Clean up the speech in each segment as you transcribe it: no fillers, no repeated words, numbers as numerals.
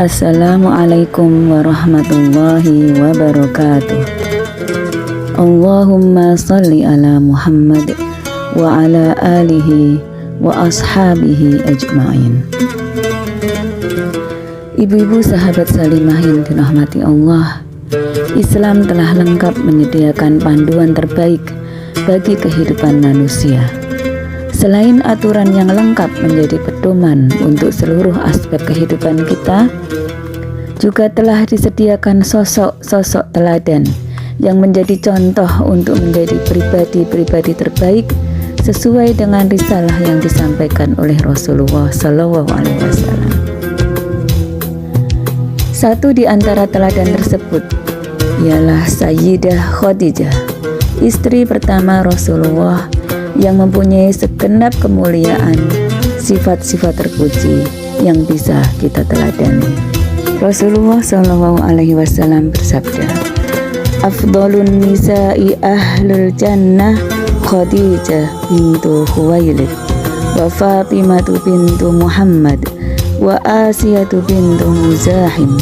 Assalamualaikum warahmatullahi wabarakatuh. Allahumma salli ala Muhammad wa ala alihi wa ashabihi ajma'in. Ibu-ibu sahabat Salimah yang dirahmati Allah, Islam telah lengkap menyediakan panduan terbaik bagi kehidupan manusia. Selain aturan yang lengkap menjadi pedoman untuk seluruh aspek kehidupan kita, juga telah disediakan sosok-sosok teladan yang menjadi contoh untuk menjadi pribadi-pribadi terbaik sesuai dengan risalah yang disampaikan oleh Rasulullah SAW. Satu di antara teladan tersebut ialah Sayyidah Khadijah, istri pertama Rasulullah yang mempunyai segenap kemuliaan, sifat-sifat terpuji yang bisa kita teladani. Rasulullah SAW bersabda, "Afdhalun nisa'i ahlul jannah Khadijah bintu Khuwailid wa Fatimatu bintu Muhammad wa Asiyatu bintu Muzahim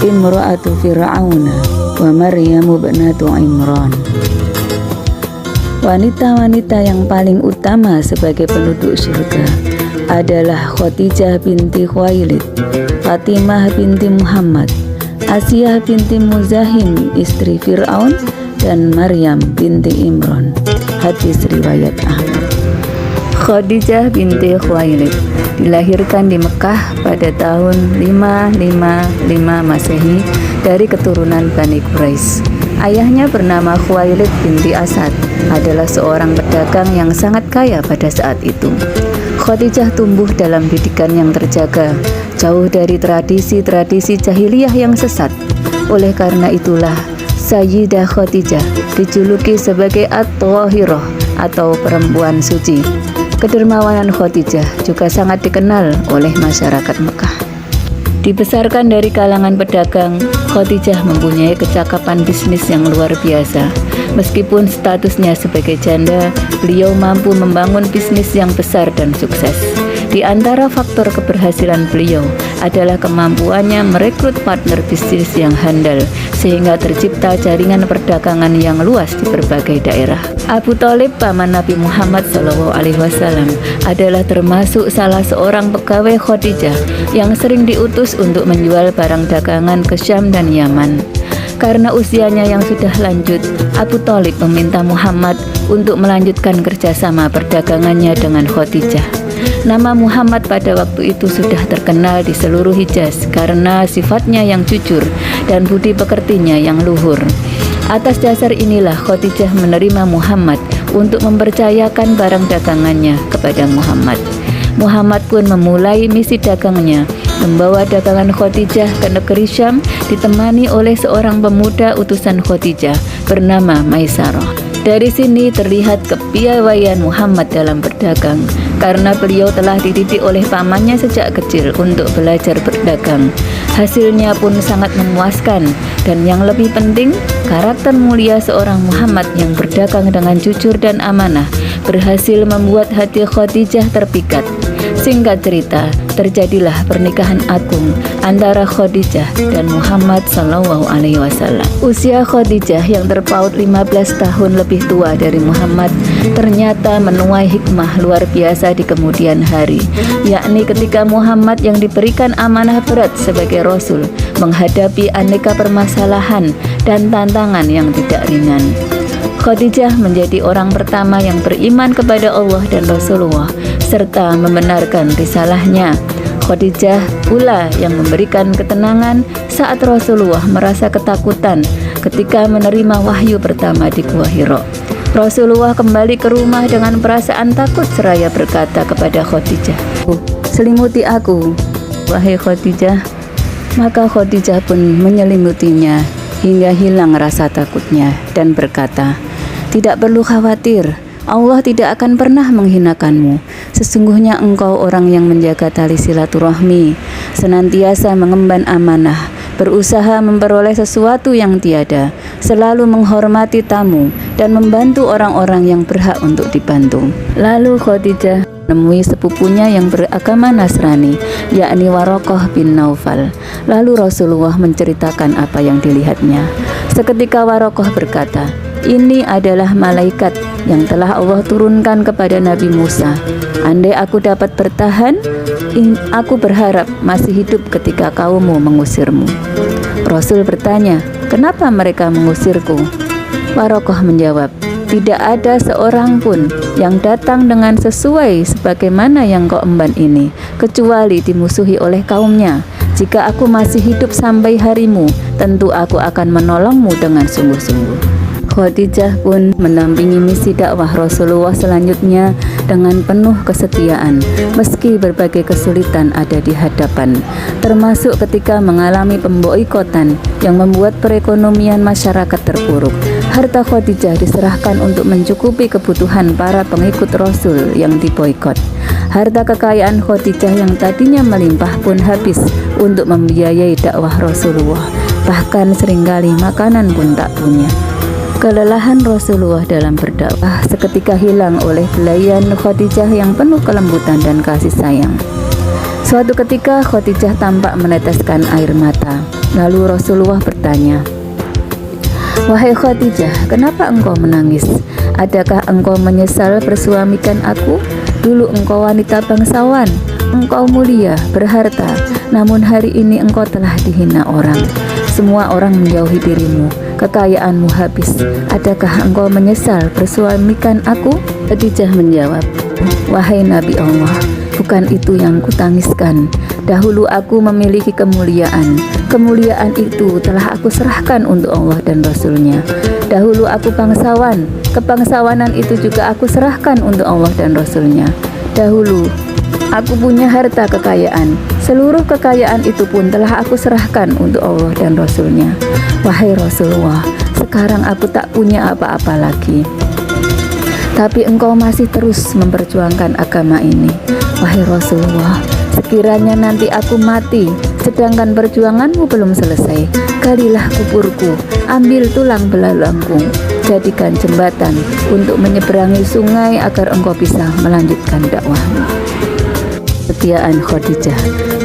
imra'atu Fir'auna wa Maryamu bintu Imran." Wanita-wanita yang paling utama sebagai penduduk surga adalah Khadijah binti Khuwailid, Fatimah binti Muhammad, Asiyah binti Muzahim istri Fir'aun, dan Maryam binti Imran. Hadis riwayat Ahmad. Khadijah binti Khuwailid dilahirkan di Mekah pada tahun 555 Masehi dari keturunan Bani Quraisy. Ayahnya bernama Khuwailid binti Asad, adalah seorang pedagang yang sangat kaya pada saat itu. Khadijah tumbuh dalam didikan yang terjaga, jauh dari tradisi-tradisi jahiliyah yang sesat. Oleh karena itulah Sayyidah Khadijah dijuluki sebagai At-Thahirah atau perempuan suci. Kedermawanan Khadijah juga sangat dikenal oleh masyarakat Mekah. Dibesarkan dari kalangan pedagang, Khadijah mempunyai kecakapan bisnis yang luar biasa. Meskipun statusnya sebagai janda, beliau mampu membangun bisnis yang besar dan sukses. Di antara faktor keberhasilan beliau adalah kemampuannya merekrut partner bisnis yang handal, sehingga tercipta jaringan perdagangan yang luas di berbagai daerah. Abu Thalib, paman Nabi Muhammad SAW, adalah termasuk salah seorang pegawai Khadijah yang sering diutus untuk menjual barang dagangan ke Syam dan Yaman. Karena usianya yang sudah lanjut, Abu Thalib meminta Muhammad untuk melanjutkan kerjasama perdagangannya dengan Khadijah. Nama Muhammad pada waktu itu sudah terkenal di seluruh Hijaz karena sifatnya yang jujur dan budi pekertinya yang luhur. Atas dasar inilah Khadijah menerima Muhammad untuk mempercayakan barang dagangannya kepada Muhammad. Muhammad pun memulai misi dagangnya, membawa dagangan Khadijah ke negeri Syam ditemani oleh seorang pemuda utusan Khadijah bernama Maisarah. Dari sini terlihat kepiawaian Muhammad dalam berdagang, karena beliau telah dididik oleh pamannya sejak kecil untuk belajar berdagang. Hasilnya pun sangat memuaskan, dan yang lebih penting, karakter mulia seorang Muhammad yang berdagang dengan jujur dan amanah berhasil membuat hati Khadijah terpikat. Singkat cerita, terjadilah pernikahan agung antara Khadijah dan Muhammad SAW. Usia Khadijah yang terpaut 15 tahun lebih tua dari Muhammad ternyata menuai hikmah luar biasa di kemudian hari, yakni ketika Muhammad yang diberikan amanah berat sebagai Rasul menghadapi aneka permasalahan dan tantangan yang tidak ringan. Khadijah menjadi orang pertama yang beriman kepada Allah dan Rasulullah serta membenarkan risalahnya. Khadijah pula yang memberikan ketenangan saat Rasulullah merasa ketakutan ketika menerima wahyu pertama di Gua Hira. Rasulullah kembali ke rumah dengan perasaan takut seraya berkata kepada Khadijah, "Selimuti aku, wahai Khadijah." Maka Khadijah pun menyelimutinya hingga hilang rasa takutnya dan berkata, "Tidak perlu khawatir, Allah tidak akan pernah menghinakanmu. Sesungguhnya engkau orang yang menjaga tali silaturahmi, senantiasa mengemban amanah, berusaha memperoleh sesuatu yang tiada, selalu menghormati tamu, dan membantu orang-orang yang berhak untuk dibantu." Lalu Khadijah menemui sepupunya yang beragama Nasrani, yakni Waraqah bin Naufal. Lalu Rasulullah menceritakan apa yang dilihatnya. Seketika Waraqah berkata, "Ini adalah malaikat yang telah Allah turunkan kepada Nabi Musa. Andai aku dapat bertahan, aku berharap masih hidup ketika kaummu mengusirmu." Rasul bertanya, "Kenapa mereka mengusirku?" Waraqah menjawab, "Tidak ada seorang pun yang datang dengan sesuai sebagaimana yang kau emban ini, kecuali dimusuhi oleh kaumnya. Jika aku masih hidup sampai harimu, tentu aku akan menolongmu dengan sungguh-sungguh." Khadijah pun mendampingi misi dakwah Rasulullah selanjutnya dengan penuh kesetiaan, meski berbagai kesulitan ada di hadapan, termasuk ketika mengalami pemboikotan yang membuat perekonomian masyarakat terpuruk. Harta Khadijah diserahkan untuk mencukupi kebutuhan para pengikut Rasul yang diboikot. Harta kekayaan Khadijah yang tadinya melimpah pun habis untuk membiayai dakwah Rasulullah. Bahkan seringkali makanan pun tak punya. Kelelahan Rasulullah dalam berdakwah seketika hilang oleh pelayan Khadijah yang penuh kelembutan dan kasih sayang. Suatu ketika Khadijah tampak meneteskan air mata. Lalu Rasulullah bertanya, "Wahai Khadijah, kenapa engkau menangis? Adakah engkau menyesal bersuamikan aku? Dulu engkau wanita bangsawan, engkau mulia, berharta, namun hari ini engkau telah dihina orang. Semua orang menjauhi dirimu, kekayaanmu habis. Adakah engkau menyesal bersuamikan aku?" Khadijah menjawab, "Wahai Nabi Allah, bukan itu yang kutangiskan. Dahulu aku memiliki kemuliaan. Kemuliaan itu telah aku serahkan untuk Allah dan Rasul-Nya. Dahulu aku bangsawan. Kebangsawanan itu juga aku serahkan untuk Allah dan Rasul-Nya. Dahulu aku punya harta kekayaan. Seluruh kekayaan itu pun telah aku serahkan untuk Allah dan Rasul-Nya. Wahai Rasulullah, sekarang aku tak punya apa-apa lagi. Tapi engkau masih terus memperjuangkan agama ini. Wahai Rasulullah, sekiranya nanti aku mati, sedangkan perjuanganmu belum selesai, galilah kuburku, ambil tulang belalangku, jadikan jembatan untuk menyeberangi sungai agar engkau bisa melanjutkan dakwahmu." Kesetiaan Khadijah,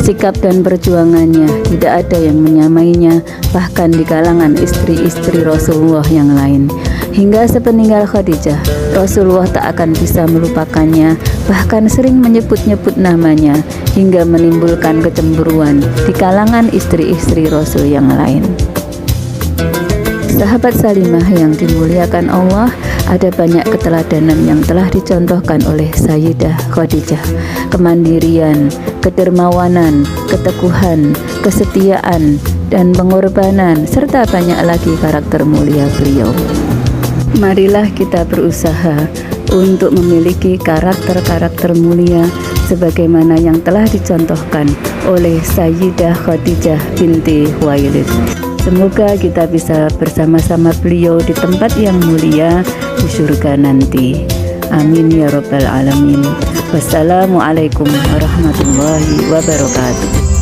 sikap dan perjuangannya tidak ada yang menyamainya, bahkan di kalangan istri-istri Rasulullah yang lain. Hingga sepeninggal Khadijah, Rasulullah tak akan bisa melupakannya, bahkan sering menyebut-nyebut namanya, hingga menimbulkan kecemburuan di kalangan istri-istri Rasul yang lain. Sahabat Salimah yang dimuliakan Allah, ada banyak keteladanan yang telah dicontohkan oleh Sayyidah Khadijah. Kemandirian, kedermawanan, keteguhan, kesetiaan, dan pengorbanan, serta banyak lagi karakter mulia beliau. Marilah kita berusaha untuk memiliki karakter-karakter mulia sebagaimana yang telah dicontohkan oleh Sayyidah Khadijah binti Khuwailid. Semoga kita bisa bersama-sama beliau di tempat yang mulia di surga nanti. Amin ya rabbal alamin. Wassalamualaikum warahmatullahi wabarakatuh.